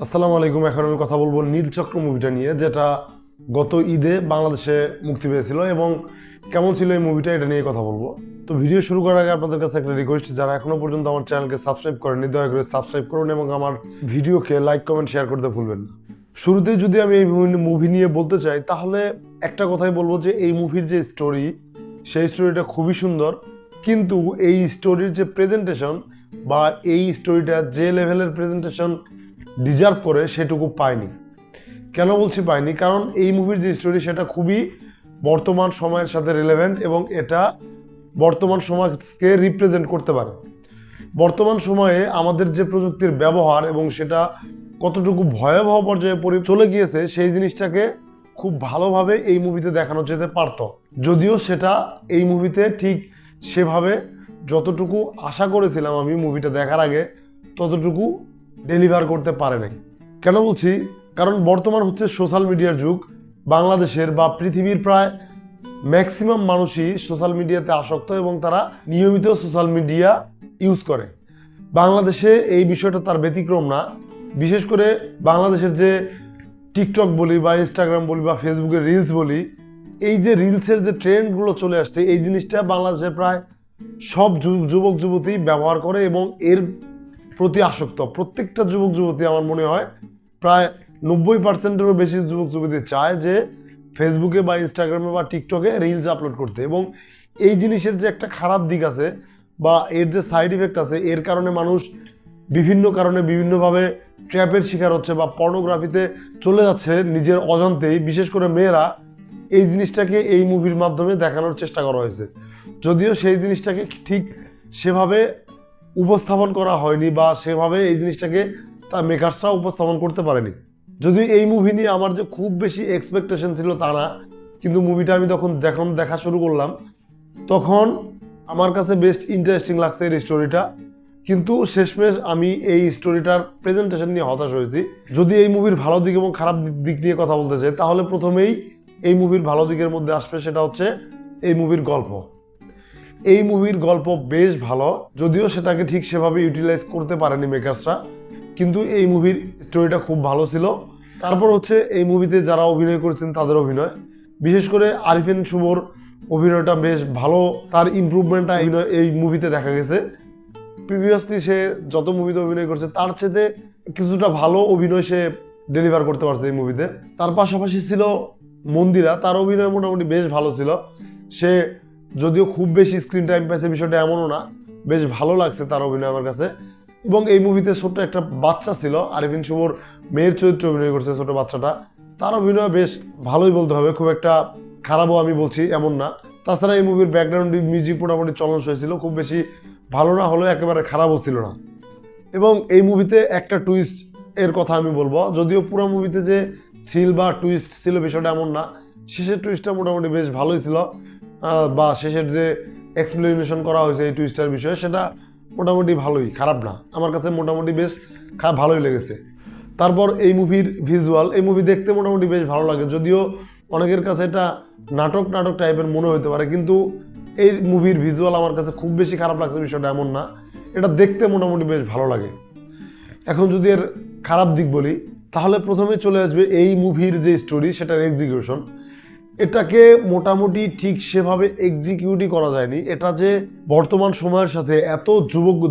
আসসালামু আলাইকুম। এখন আমি কথা বলবো নীলচক্র মুভিটা নিয়ে, যেটা গত ঈদে বাংলাদেশে মুক্তি পেয়েছিল এবং কেমন ছিল এই মুভিটা, এটা নিয়ে কথা বলবো। তো ভিডিও শুরু করার আগে আপনাদের কাছে একটা রিকোয়েস্ট, যারা এখনো পর্যন্ত আমার চ্যানেলকে সাবস্ক্রাইব করেননি দয়া করে সাবস্ক্রাইব করুন এবং আমার ভিডিওকে লাইক কমেন্ট শেয়ার করতে ভুলবেন না। শুরুতেই যদি আমি এই মুভি নিয়ে বলতে চাই তাহলে একটা কথাই বলবো যে এই মুভির যে স্টোরি, সেই স্টোরিটা খুবই সুন্দর, কিন্তু এই স্টোরির যে প্রেজেন্টেশন বা এই স্টোরিটা যে লেভেলের প্রেজেন্টেশন ডিজার্ভ করে সেটুকু পায়নি। কেন বলছি পায়নি? কারণ এই মুভির যে স্টোরি সেটা খুবই বর্তমান সময়ের সাথে রিলেভেন্ট এবং এটা বর্তমান সমাজকে রিপ্রেজেন্ট করতে পারে। বর্তমান সময়ে আমাদের যে প্রযুক্তির ব্যবহার এবং সেটা কতটুকু ভয়াবহ পর্যায়ে চলে গিয়েছে সেই জিনিসটাকে খুব ভালোভাবে এই মুভিতে দেখানো যেতে পারত, যদিও সেটা এই মুভিতে ঠিক সেভাবে যতটুকু আশা করেছিলাম আমি মুভিটা দেখার আগে ততটুকু ডেলিভার করতে পারে নাই। কেন বলছি? কারণ বর্তমান হচ্ছে সোশ্যাল মিডিয়ার যুগ। বাংলাদেশের বা পৃথিবীর প্রায় ম্যাক্সিমাম মানুষই সোশ্যাল মিডিয়াতে আসক্ত এবং তারা নিয়মিত সোশ্যাল মিডিয়া ইউজ করে। বাংলাদেশে এই বিষয়টা তার ব্যতিক্রম না। বিশেষ করে বাংলাদেশের যে টিকটক বলি বা ইনস্টাগ্রাম বলি বা ফেসবুকের রিলস বলি, এই যে রিলসের যে ট্রেন্ডগুলো চলে আসছে, এই জিনিসটা বাংলাদেশে প্রায় সব যুবক যুবতী ব্যবহার করে এবং এর প্রতি আসক্ত। প্রত্যেকটা যুবক যুবতী আমার মনে হয় প্রায় 90%-এরও বেশি যুবক যুবতী চায় যে ফেসবুকে বা ইনস্টাগ্রামে বা টিকটকে রিলস আপলোড করতে। এবং এই জিনিসের যে একটা খারাপ দিক আছে বা এর যে সাইড ইফেক্ট আছে, এর কারণে মানুষ বিভিন্ন কারণে বিভিন্নভাবে ট্র্যাপের শিকার হচ্ছে বা পর্নোগ্রাফিতে চলে যাচ্ছে নিজের অজান্তেই। বিশেষ করে মেয়েরা, এই জিনিসটাকে এই মুভির মাধ্যমে দেখানোর চেষ্টা করা হয়েছে, যদিও সেই জিনিসটাকে ঠিক সেভাবে উপস্থাপন করা হয়নি বা সেভাবে এই জিনিসটাকে তার মেকার্সরা উপস্থাপন করতে পারেনি। যদিও এই মুভি নিয়ে আমার যে খুব বেশি এক্সপেকটেশন ছিল তা না, কিন্তু মুভিটা আমি যখন দেখা শুরু করলাম তখন আমার কাছে বেস্ট ইন্টারেস্টিং লাগছে এই স্টোরিটা। কিন্তু শেষমেশ আমি এই স্টোরিটার প্রেজেন্টেশন নিয়ে হতাশ হয়েছি। যদি এই মুভির ভালো দিক এবং খারাপ দিক নিয়ে কথা বলতে চাই তাহলে প্রথমেই এই মুভির ভালো দিকের মধ্যে আসবে, সেটা হচ্ছে এই মুভির গল্প। এই মুভির গল্প বেশ ভালো, যদিও সেটাকে ঠিক সেভাবে ইউটিলাইজ করতে পারেনি মেকার্সরা, কিন্তু এই মুভির স্টোরিটা খুব ভালো ছিল। তারপর হচ্ছে এই মুভিতে যারা অভিনয় করেছেন তাদের অভিনয়, বিশেষ করে আরিফিন শুভর অভিনয়টা বেশ ভালো। তার ইমপ্রুভমেন্টটা এই মুভিতে দেখা গেছে। প্রিভিয়াসলি সে যত মুভিতে অভিনয় করছে তার চেয়ে কিছুটা ভালো অভিনয় সে ডেলিভার করতে পারছে এই মুভিতে। তার পাশাপাশি ছিল মন্দিরা, তার অভিনয় মোটামুটি বেশ ভালো ছিল। সে যদিও খুব বেশি স্ক্রিন টাইম পাইছে বিষয়টা এমনও না, বেশ ভালো লাগছে তার অভিনয় আমার কাছে। এবং এই মুভিতে ছোট্ট একটা বাচ্চা ছিল, আরিফিন শুভর মেয়ের চরিত্রে অভিনয় করছে ছোট বাচ্চাটা, তার অভিনয় বেশ ভালোই বলতে হবে, খুব একটা খারাপও আমি বলছি এমন না। তাছাড়া এই মুভির ব্যাকগ্রাউন্ড মিউজিক মোটামুটি চলন হয়েছিল, খুব বেশি ভালো না হলেও একেবারে খারাপও ছিল না। এবং এই মুভিতে একটা টুইস্ট এর কথা আমি বলবো, যদিও পুরো মুভিতে যে থ্রিল বা টুইস্ট ছিল বিষয়টা এমন না, শেষের টুইস্টটা মোটামুটি বেশ ভালোই ছিল। বা শেষের যে এক্সপ্লেনেশন করা হয়েছে এই টুইস্টার বিষয়ে সেটা মোটামুটি ভালোই, খারাপ না, আমার কাছে মোটামুটি বেশ ভালোই লেগেছে। তারপর এই মুভির ভিজুয়াল, এই মুভি দেখতে মোটামুটি বেশ ভালো লাগে, যদিও অনেকের কাছে এটা নাটক টাইপের মনে হতে পারে, কিন্তু এই মুভির ভিজুয়াল আমার কাছে খুব বেশি খারাপ লাগছে বিষয়টা এমন না, এটা দেখতে মোটামুটি বেশ ভালো লাগে। এখন যদি এর খারাপ দিক বলি তাহলে প্রথমে চলে আসবে এই মুভির যে স্টোরি সেটার এক্সিকিউশন। এটাকে মোটামুটি ঠিক সেভাবে এক্সিকিউটই করা যায়নি। এটা যে বর্তমান সময়ের সাথে এত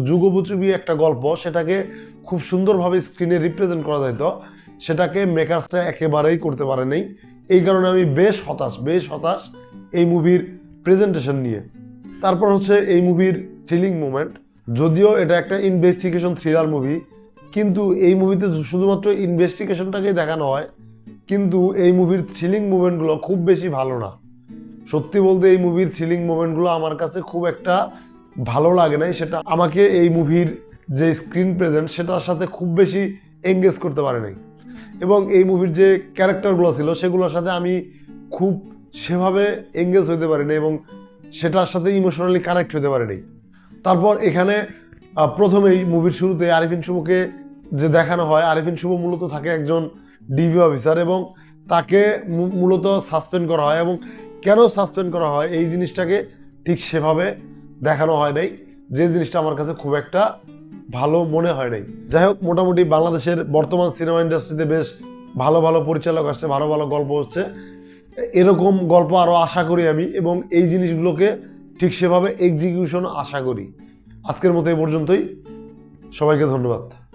যুগোপযোগী একটা গল্প, সেটাকে খুব সুন্দরভাবে স্ক্রিনে রিপ্রেজেন্ট করা যেত, সেটাকে মেকার্সটা একেবারেই করতে পারে নাই। এই কারণে আমি বেশ হতাশ এই মুভির প্রেজেন্টেশন নিয়ে। তারপর হচ্ছে এই মুভির থ্রিলিং মোমেন্ট, যদিও এটা একটা ইনভেস্টিগেশন থ্রিলার মুভি, কিন্তু এই মুভিতে শুধুমাত্র ইনভেস্টিগেশনটাকেই দেখানো হয়, কিন্তু এই মুভির থ্রিলিং মুভমেন্টগুলো খুব বেশি ভালো না। সত্যি বলতে এই মুভির থ্রিলিং মুভমেন্টগুলো আমার কাছে খুব একটা ভালো লাগে নাই, সেটা আমাকে এই মুভির যে স্ক্রিন প্রেজেন্ট সেটার সাথে খুব বেশি এঙ্গেজ করতে পারে নাই। এবং এই মুভির যে ক্যারেক্টারগুলো ছিল সেগুলোর সাথে আমি খুব সেভাবে এঙ্গেজ হতে পারিনি এবং সেটার সাথে ইমোশনালি কানেক্ট হতে পারিনি। তারপর এখানে প্রথমেই মুভির শুরুতে আরিফিন শুভকে যে দেখানো হয়, আরিফিন শুভ মূলত থাকে একজন ডিবি অফিসার এবং তাকে মূলত সাসপেন্ড করা হয়। এবং কেন সাসপেন্ড করা হয় এই জিনিসটাকে ঠিক সেভাবে দেখানো হয় নাই, যে জিনিসটা আমার কাছে খুব একটা ভালো মনে হয় নাই। যাই হোক, মোটামুটি বাংলাদেশের বর্তমান সিনেমা ইন্ডাস্ট্রিতে বেশ ভালো ভালো পরিচালক আসছে, ভালো ভালো গল্প হচ্ছে। এরকম গল্প আরও আশা করি আমি, এবং এই জিনিসগুলোকে ঠিক সেভাবে এক্সিকিউশন আশা করি। আজকের মতো এই পর্যন্তই, সবাইকে ধন্যবাদ।